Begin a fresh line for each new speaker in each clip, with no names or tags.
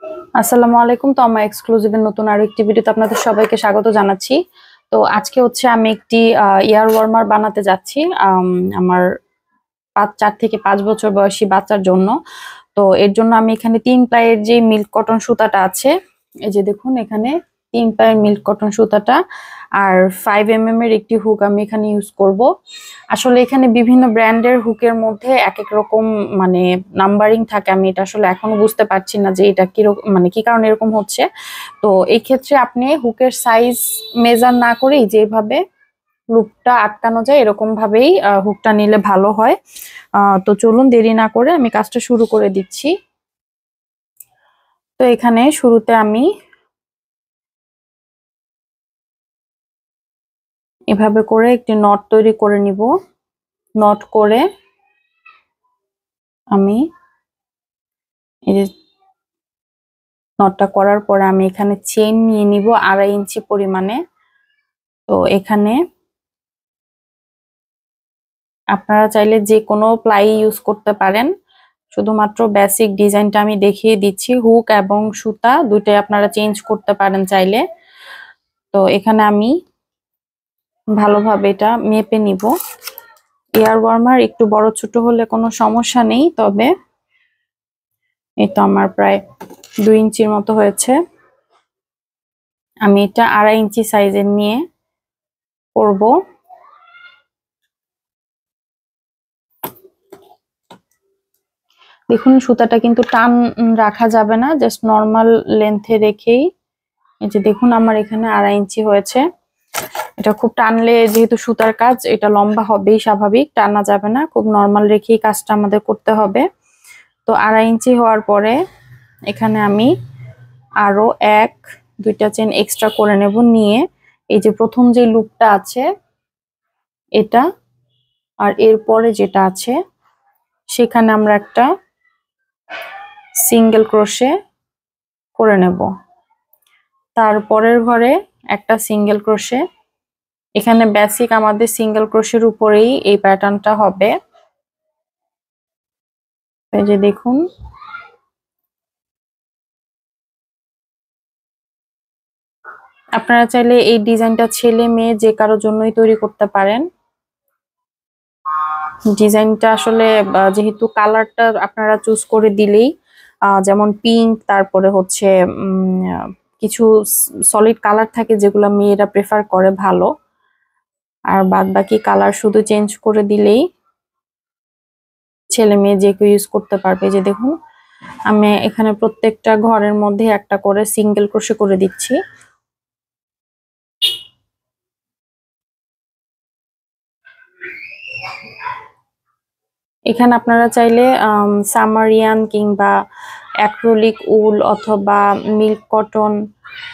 আসসালামু আলাইকুম। তো আমার এক্সক্লুসিভের নতুন আরো একটি ভিডিওতে আপনাদের সবাইকে স্বাগত জানাচ্ছি। তো আজকে হচ্ছে আমি একটি ইয়ার ওয়ার্মার বানাতে যাচ্ছি আমার 4 থেকে 5 বছর বয়সী বাচ্চার জন্য। তো এর জন্য আমি এখানে 3 প্লাইয়ের যে মিল্ক কটন সুতাটা আছে, এই যে দেখুন এখানে 3 প্লাইয়ের মিল্ক কটন সুতাটা আর 5 mm এর একটি হুক আমি এখানে ইউজ করব। আসলে এখানে বিভিন্ন ব্র্যান্ডের হুকের মধ্যে এক এক রকম মানে নাম্বারিং থাকে। আমি এটা আসলে এখনো বুঝতে পারছি না যে এটা কি মানে কি কারণে এরকম হচ্ছে। তো এই ক্ষেত্রে আপনি হুকের সাইজ মেজার না করেই যেভাবে লুপটা আটকানো যায় এরকম ভাবেই হুকটা নিলে ভালো হয়। তো চলুন দেরি না করে আমি কাজটা শুরু করে দিচ্ছি। তো এখানে শুরুতে আমি এভাবে করে একটি নট তৈরি করে নিব। নট করে আমি এই যে নটটা করার পরে আমি এখানে চেইন নিয়ে নিব 2.5 ইঞ্চি পরিমাণে। তো এখানে আপনারা চাইলে যে কোনো প্লাই ইউজ করতে পারেন, শুধুমাত্র বেসিক ডিজাইনটা আমি দেখিয়ে দিচ্ছি। হুক এবং সুতা দুটোই আপনারা চেঞ্জ করতে পারেন চাইলে। তো এখানে আমি ভালোভাবে এটা মেপে নিব। এয়ার ওয়ার্মার একটু বড় ছোট হলে কোনো সমস্যা নেই, তবে এই তো আমার প্রায় 2 ইঞ্চির মতো হয়েছে। আমি এটা 2.5 ইঞ্চি সাইজের নিয়ে করব। দেখুন সুতাটা কিন্তু টান রাখা যাবে না, জাস্ট নর্মাল লেন্থে রেখেই। এই যে দেখুন আমার এখানে 2.5 ইঞ্চি হয়েছে। এটা খুব টানলে যেহেতু সুতার কাজ, এটা লম্বা হবেই স্বাভাবিক, টানা যাবে না, খুব নর্মাল রেখেই কাজটা আমাদের করতে হবে। তো 2.5 ইঞ্চি হওয়ার পরে এখানে আমি আরো 1-2টা চেন এক্সট্রা করে নেব। নিয়ে এই যে প্রথম যে লুপটা আছে এটা আর এরপরে যেটা আছে সেখানে আমরা একটা সিঙ্গেল ক্রোশে করে নেব। তারপরের ঘরে একটা সিঙ্গেল ক্রোশে। এখানে বেসিক আমাদের সিঙ্গেল ক্রোশের উপরেই এই প্যাটার্নটা হবে। এই যে দেখুন আপনারা চাইলে এই ডিজাইনটা ছেলে মেয়ে যে কারোর জন্যই তৈরি করতে পারেন। ডিজাইনটা আসলে যেহেতু কালারটা আপনারা চুজ করে দিলেই, যেমন পিঙ্ক, তারপরে হচ্ছে কিছু সলিড কালার থাকে যেগুলো মেয়েরা প্রেফার করে ভালো, আর বাদ বাকি কালার শুধু চেঞ্জ করে দিলেই ছেলে মেয়ে যে কেউ ইউজ করতে পারবে। যে দেখুন আমি এখানে প্রত্যেকটা ঘরের মধ্যে একটা করে সিঙ্গেল ক্রোশে করে দিচ্ছি। এখানে আপনারা চাইলে সামারিয়ান কিংবা অ্যাক্রিলিক উল অথবা milk cotton,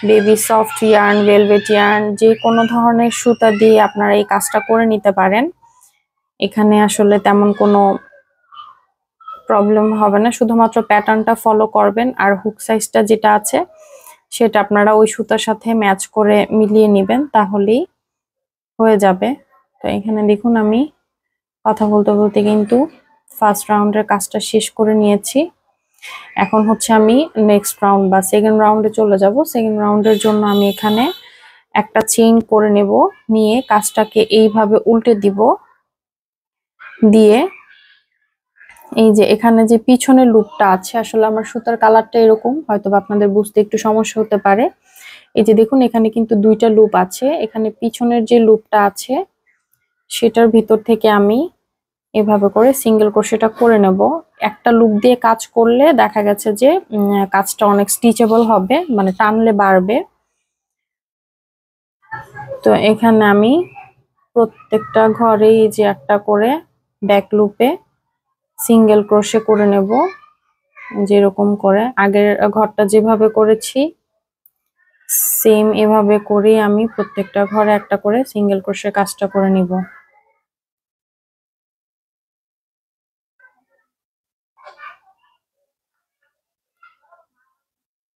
baby soft yarn, velvet yarn, যে কোনো ধরনের সুতা দিয়ে আপনারা এই কাজটা করে নিতে পারেন। এখানে আসলে তেমন কোনো প্রবলেম হবে না, শুধুমাত্র প্যাটার্নটা ফলো করবেন আর হুক সাইজটা যেটা আছে সেটা আপনারা ওই সুতার সাথে ম্যাচ করে মিলিয়ে নেবেন, তাহলেই হয়ে যাবে। তো এখানে দেখুন আমি কথা বলতে বলতে কিন্তু ফার্স্ট রাউন্ডের কাজটা শেষ করে নিয়েছি। এখন হচ্ছে আমি নেক্সট রাউন্ড বা সেকেন্ড রাউন্ডে চলে যাব। সেকেন্ড রাউন্ডের জন্য আমি এখানে একটা চেইন করে নেব। নিয়ে কাজটাকে এইভাবে উল্টে দিব। দিয়ে এই যে এখানে যে পিছনের লুপটা আছে, আসলে আমার সুতার কালারটা এরকম, হয়তো আপনাদের বুঝতে একটু সমস্যা হতে পারে। এই যে দেখুন এখানে কিন্তু 2টা লুপ আছে। এখানে পিছনের যে লুপটা আছে সেটার ভিতর থেকে আমি এভাবে করে সিঙ্গেল ক্রোশেটা করে নেব। একটা লুপ দিয়ে কাজ করলে দেখা গেছে যে কাজটা অনেক স্টিচেবল হবে, মানে টানলে বাড়বে। তো এখানে আমি প্রত্যেকটা ঘরেই যে একটা করে ব্যাক লুপে সিঙ্গেল ক্রোশে করে নেব, যেরকম করে আগের ঘরটা যেভাবে করেছি সেম এভাবে করে আমি প্রত্যেকটা ঘরে একটা করে সিঙ্গেল ক্রোশে কাজটা করে নিব।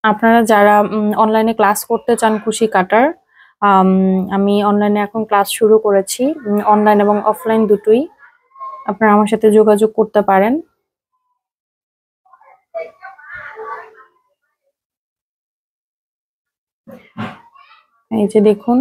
আপনারা যারা অনলাইনে ক্লাস করতে চান কুশি কাটার, আমি অনলাইনে এখন ক্লাস শুরু করেছি। অনলাইন এবং অফলাইন দুটোই, আপনারা আমার সাথে যোগাযোগ করতে পারেন। এই যে দেখুন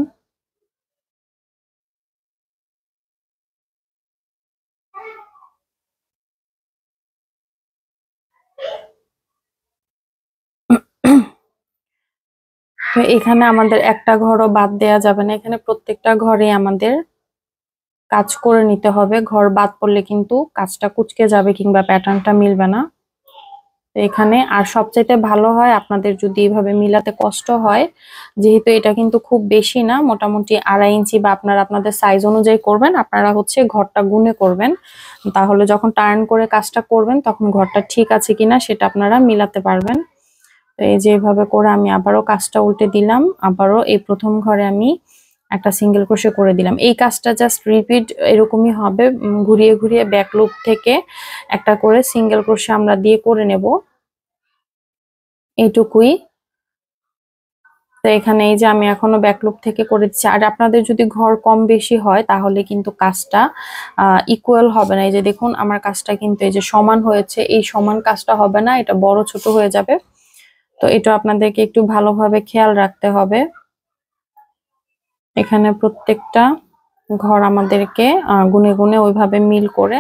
তো এখানে আমাদের একটা ঘরও বাদ দেয়া যাবে না, এখানে প্রত্যেকটা ঘরে আমাদের কাজ করে নিতে হবে। ঘর বাদ পড়লে কিন্তু কাজটা কুঁচকে যাবে কিংবা প্যাটার্নটা মিলবে না। তো এখানে আর সবচাইতে ভালো হয় আপনাদের যদি এভাবে মিলাতে কষ্ট হয়, যেহেতু এটা কিন্তু খুব বেশি না, মোটামুটি 2.5 ইঞ্চি বা আপনারা আপনাদের সাইজ অনুযায়ী করবেন, আপনারা হচ্ছে ঘরটা গুনে করবেন, তাহলে যখন টার্ন করে কাজটা করবেন তখন ঘরটা ঠিক আছে কিনা সেটা আপনারা মিলাতে পারবেন। তো এই যে এভাবে করে আমি আবারও কাজটা উল্টে দিলাম, আবারও এই প্রথম ঘরে আমি একটা সিঙ্গেল ক্রোশে করে দিলাম। এই কাজটা জাস্ট রিপিট এরকমই হবে, ঘুরিয়ে ঘুরিয়ে ব্যাক লুপ থেকে একটা করে সিঙ্গেল ক্রোশে আমরা দিয়ে করে নেব, এইটুকুই। তো এখানে এই যে আমি এখনো ব্যাক লুপ থেকে করে দিচ্ছি। আর আপনাদের যদি ঘর কম বেশি হয় তাহলে কিন্তু কাজটা ইকুয়াল হবে না। এই যে দেখুন আমার কাজটা কিন্তু এই যে সমান হয়েছে, এই সমান কাজটা হবে না, এটা বড় ছোট হয়ে যাবে। তো এটা আপনাদেরকে একটু ভালোভাবে খেয়াল রাখতে হবে। এখানে প্রত্যেকটা ঘর আমাদেরকে গুনে গুনে ওইভাবে মিল করে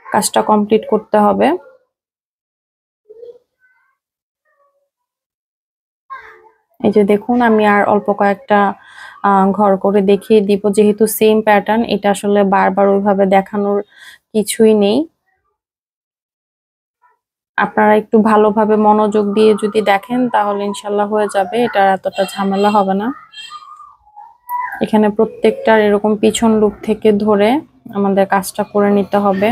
কাজটা কমপ্লিট করতে হবে। এই যে দেখুন আমি আর অল্প কয়েকটা ঘর করে দেখিয়ে দিব, যেহেতু সেম প্যাটার্ন, এটা আসলে বারবার ওইভাবে দেখানোর কিছুই নেই। আপনারা একটু ভালোভাবে মনোযোগ দিয়ে যদি দেখেন তাহলে ইনশাল্লাহ হয়ে যাবে, এটা এতটা ঝামেলা হবে না। এখানে প্রত্যেকটার এরকম পিছন লুপ থেকে ধরে আমাদের কাজটা করে নিতে হবে।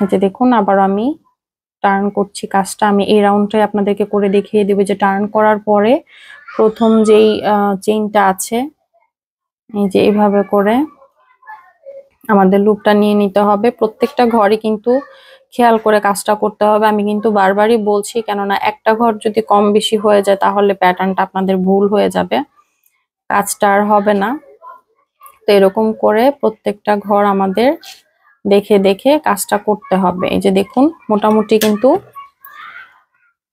এই যে দেখুন আবার আমি টার্ন করছি কাজটা, আমি এই রাউন্ডটাই আপনাদেরকে করে দেখিয়ে দিব যে টার্ন করার পরে প্রথম যেই চেইনটা আছে, এই যে এইভাবে করে আমাদের লুপটা নিয়ে নিতে হবে। প্রত্যেকটা ঘরই কিন্তু খেয়াল করে কাজটা করতে হবে, আমি কিন্তু বারবারই বলছি, কেননা একটা ঘর যদি কম বেশি হয়ে যায় তাহলে প্যাটার্নটা আপনাদের ভুল হয়ে যাবে, কাজটা আর হবে না। তো এরকম করে প্রত্যেকটা ঘর আমাদের দেখে দেখে কাজটা করতে হবে। এই যে দেখুন মোটামুটি কিন্তু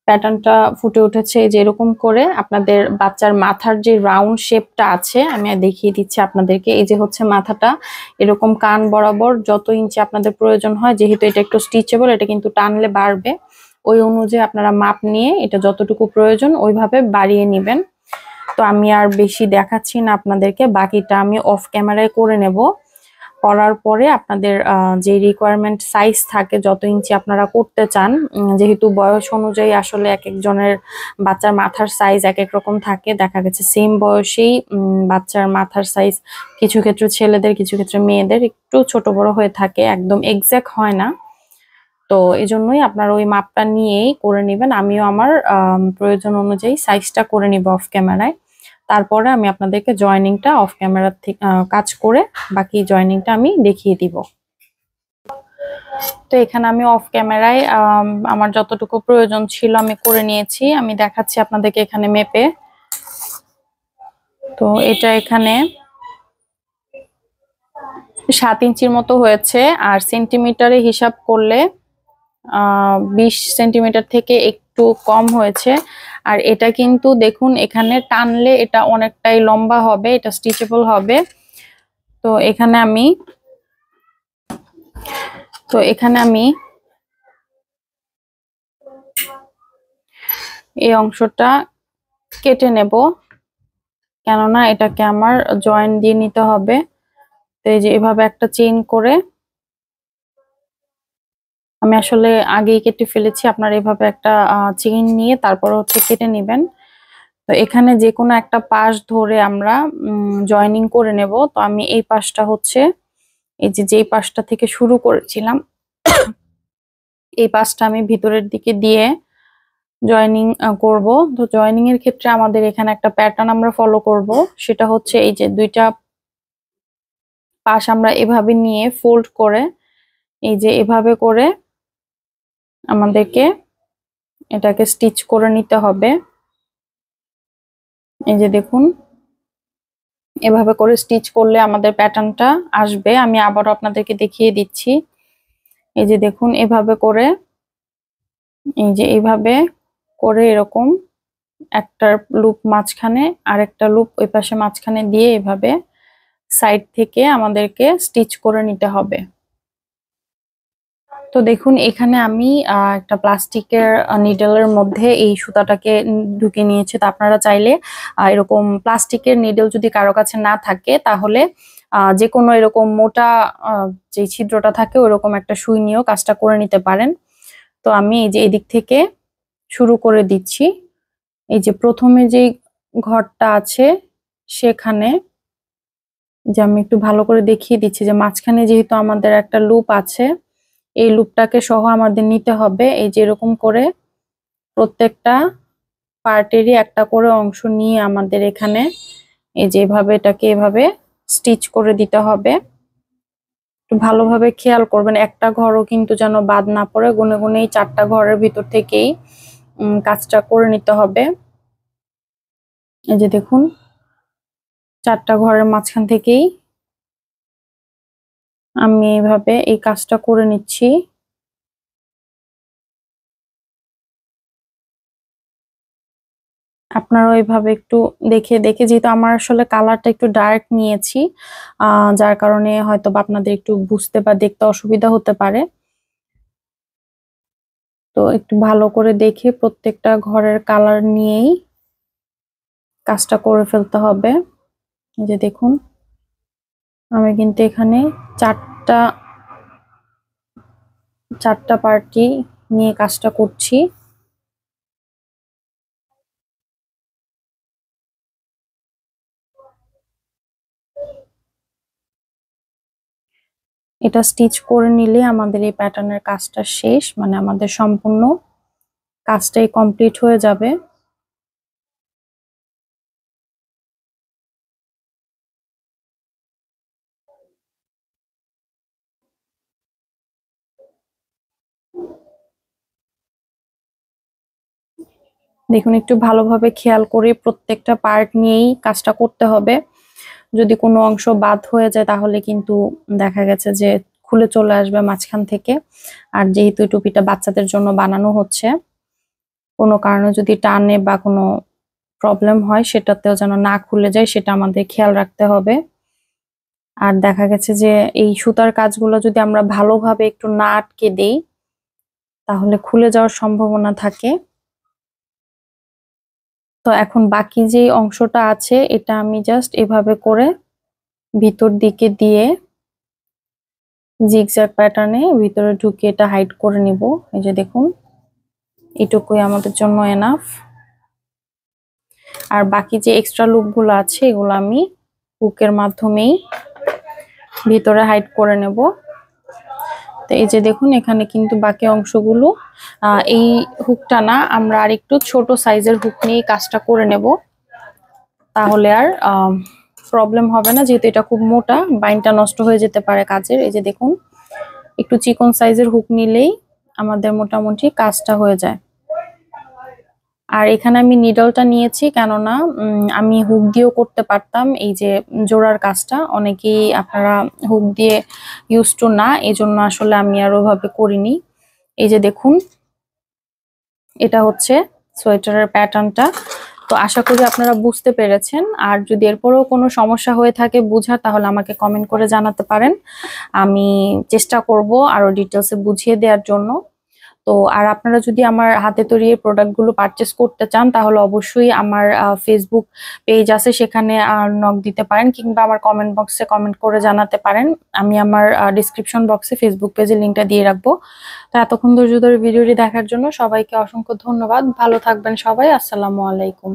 প্যাটার্নটা ফুটে উঠেছে। এই যে এরকম করে আপনাদের বাচ্চার মাথার যে রাউন্ড শেপটা আছে আমি দেখিয়ে দিচ্ছি আপনাদেরকে। এই যে হচ্ছে মাথাটা এরকম কান বরাবর যত ইঞ্চি আপনাদের প্রয়োজন হয়, যেহেতু এটা একটু স্টিচেবল, এটা কিন্তু টানলে বাড়বে, ওই অনুযায়ী আপনারা মাপ নিয়ে এটা যতটুকু প্রয়োজন ওইভাবে বাড়িয়ে নেবেন। তো আমি আর বেশি দেখাচ্ছি না আপনাদেরকে, বাকিটা আমি অফ ক্যামেরায় করে নেব। করার পরে আপনাদের যে রিকোয়ারমেন্ট সাইজ থাকে, যত ইঞ্চি আপনারা করতে চান, যেহেতু বয়স অনুযায়ী আসলে এক একজনের বাচ্চার মাথার সাইজ এক এক রকম থাকে, দেখা গেছে সেম বয়সেই বাচ্চার মাথার সাইজ কিছু ক্ষেত্রে ছেলেদের কিছু ক্ষেত্রে মেয়েদের একটু ছোট বড় হয়ে থাকে, একদম এক্সাক্ট হয় না। তো এই জন্যই আপনারা ওই মাপটা নিয়েই করে নেবেন। আমিও আমার প্রয়োজন অনুযায়ী সাইজটা করে নিব অফ ক্যামেরায়, তারপরে আমি আপনাদেরকে জয়েনিংটা অফ ক্যামেরা থেকে কাজ করে বাকি জয়েনিংটা আমি দেখিয়ে দিব। তো এখানে আমি অফ ক্যামেরায় আমার যতটুকু প্রয়োজন ছিল আমি করে নিয়েছি, আমি দেখাচ্ছি আপনাদেরকে এখানে মেপে। তো এটা এখানে 7 ইঞ্চির মতো হয়েছে, আর সেন্টিমিটারে হিসাব করলে 20 সেন্টিমিটার থেকে একটু কম হয়েছে। আর এটা কিন্তু দেখুন এখানে টানলে এটা অনেকটাই লম্বা হবে, এটা স্টিচেবল হবে। তো এখানে আমি এই অংশটা কেটে নেব, কেননা এটাকে আমার জয়েন দিয়ে নিতে হবে। তো এই যে এভাবে একটা চেইন করে আমি আসলে আগেই কেটে ফেলেছি, আপনারা এভাবে একটা চেইন নিয়ে তারপর হচ্ছে কেটে নেবেন। তো এখানে যে কোনো একটা পাশ ধরে আমরা জয়েনিং করে নেব। তো আমি এই পাশটা হচ্ছে এই যে যেই পাশটা থেকে শুরু করেছিলাম এই পাশটা আমি ভিতরের দিকে দিয়ে জয়েনিং করব। তো জয়েনিং এর ক্ষেত্রে আমাদের এখানে একটা প্যাটার্ন আমরা ফলো করব, সেটা হচ্ছে এই যে দুইটা পাশ আমরা এভাবে নিয়ে ফোল্ড করে এই যে এভাবে করে আমাদেরকে এটাকে স্টিচ করে নিতে হবে। এই যে দেখুন এভাবে করে স্টিচ করলে আমাদের প্যাটার্নটা আসবে। আমি আবারও আপনাদেরকে দেখিয়ে দিচ্ছি। এই যে দেখুন, এভাবে করে, এই যে এইভাবে করে এরকম একটা লুপ মাঝখানে আর একটা লুপ ওই পাশে মাঝখানে দিয়ে এভাবে সাইড থেকে আমাদেরকে স্টিচ করে নিতে হবে। তো দেখুন, এখানে আমি একটা প্লাস্টিকের নিডলের মধ্যে এই সুতাটাকে ঢুকে নিয়েছি। তো আপনারা চাইলে এরকম প্লাস্টিকের নিডল যদি কারো কাছে না থাকে, তাহলে যে কোনো এরকম মোটা যে ছিদ্রটা থাকে ওরকম একটা সুই নিয়েও কাজটা করে নিতে পারেন। তো আমি এই যে এদিক থেকে শুরু করে দিচ্ছি। এই যে প্রথমে যে ঘরটা আছে সেখানে, যে আমি একটু ভালো করে দেখিয়ে দিচ্ছি যে মাঝখানে যেহেতু আমাদের একটা লুপ আছে, এই লুপটাকে সহ আমাদের নিতে হবে। এই যে এরকম করে প্রত্যেকটা পার্টেরই একটা করে অংশ নিয়ে আমাদের এখানে এই যে এভাবে এটাকে এভাবে স্টিচ করে দিতে হবে। একটু ভালোভাবে খেয়াল করবেন, একটা ঘরও কিন্তু যেন বাদ না পড়ে। গুনে গুনে এই 4টা ঘরের ভিতর থেকেই কাজটা করে নিতে হবে। এই যে দেখুন, 4টা ঘরের মাঝখান থেকেই আমি এইভাবে এই কাজটা করে নিচ্ছি। আপনারা ওইভাবে একটু দেখে দেখে, যেহেতু আমার আসলে কালারটা একটু ডার্ক নিয়েছি, যার কারণে হয়তো বা আপনাদের একটু বুঝতে বা দেখতে অসুবিধা হতে পারে। তো একটু ভালো করে দেখে প্রত্যেকটা ঘরের কালার নিয়েই কাজটা করে ফেলতে হবে। এই যে দেখুন, আমি কিন্তু এখানে চারটা চারটা পার্টি নিয়ে কাজটা করছি। এটা স্টিচ করে নিলে আমাদের এই প্যাটার্নের কাজটা শেষ, মানে আমাদের সম্পূর্ণ কাজটাই কমপ্লিট হয়ে যাবে। দেখুন, একটু ভালোভাবে খেয়াল করে প্রত্যেকটা পার্ট নিয়েই কাজটা করতে হবে। যদি কোনো অংশ বাদ হয়ে যায় তাহলে কিন্তু দেখা গেছে যে খুলে চলে আসবে মাঝখান থেকে। আর যেহেতু এই টুপিটা বাচ্চাদের জন্য বানানো হচ্ছে, কোনো কারণে যদি টানে বা কোনো প্রবলেম হয় সেটাতেও যেন না খুলে যায়, সেটা আমাদের খেয়াল রাখতে হবে। আর দেখা গেছে যে এই সুতার কাজগুলো যদি আমরা ভালোভাবে একটু না আটকে দেই তাহলে খুলে যাওয়ার সম্ভাবনা থাকে। তো এখন বাকি যে অংশটা আছে এটা আমি জাস্ট এভাবে করে ভিতর দিকে দিয়ে জিগজ্যাগ প্যাটার্নে ভিতরে ঢুকে এটা হাইড করে নিব। এই যে দেখুন, এটুকুই আমাদের জন্য এনাফ। আর বাকি যে এক্সট্রা লুপ গুলো আছে এগুলো আমি হুকের মাধ্যমেই ভিতরে হাইড করে নেব। তো এই যে দেখুন, এখানে কিন্তু বাকি অংশগুলো এই হুকটা না, আমরা আর একটু ছোট সাইজের হুক নিয়ে কাজটা করে নেব, তাহলে আর প্রবলেম হবে না। যেহেতু এটা খুব মোটা, বাইনটা নষ্ট হয়ে যেতে পারে কাজের। এই যে দেখুন, একটু চিকন সাইজের হুক নিলেই আমাদের মোটামুটি কাজটা হয়ে যায়। আর এখানে আমি নিডলটা নিয়েছি কেননা আমি হুক দিয়েও করতে পারতাম এই যে জোড়ার কাজটা। অনেকেই আপনারা হুক দিয়ে ইউজ টু না, এই জন্য আসলে আমি আর ওইভাবে করিনি। এই যে দেখুন, এটা হচ্ছে সোয়েটারের প্যাটার্নটা। তো আশা করি আপনারা বুঝতে পেরেছেন। আর যদি এরপরেও কোনো সমস্যা হয়ে থাকে বুঝার, তাহলে আমাকে কমেন্ট করে জানাতে পারেন। আমি চেষ্টা করব আরো ডিটেলসে বুঝিয়ে দেওয়ার জন্য। তো আর আপনারা যদি আমার হাতে তৈরি এই প্রোডাক্টগুলো পারচেস করতে চান তাহলে অবশ্যই আমার ফেসবুক পেজ আছে, সেখানে নক দিতে পারেন, কিংবা আমার কমেন্ট বক্সে কমেন্ট করে জানাতে পারেন। আমি আমার ডিসক্রিপশন বক্সে ফেসবুক পেজের লিঙ্কটা দিয়ে রাখবো। তো এতক্ষণ ধৈর্য ধরে ভিডিওটি দেখার জন্য সবাইকে অসংখ্য ধন্যবাদ। ভালো থাকবেন সবাই। আসসালামু আলাইকুম।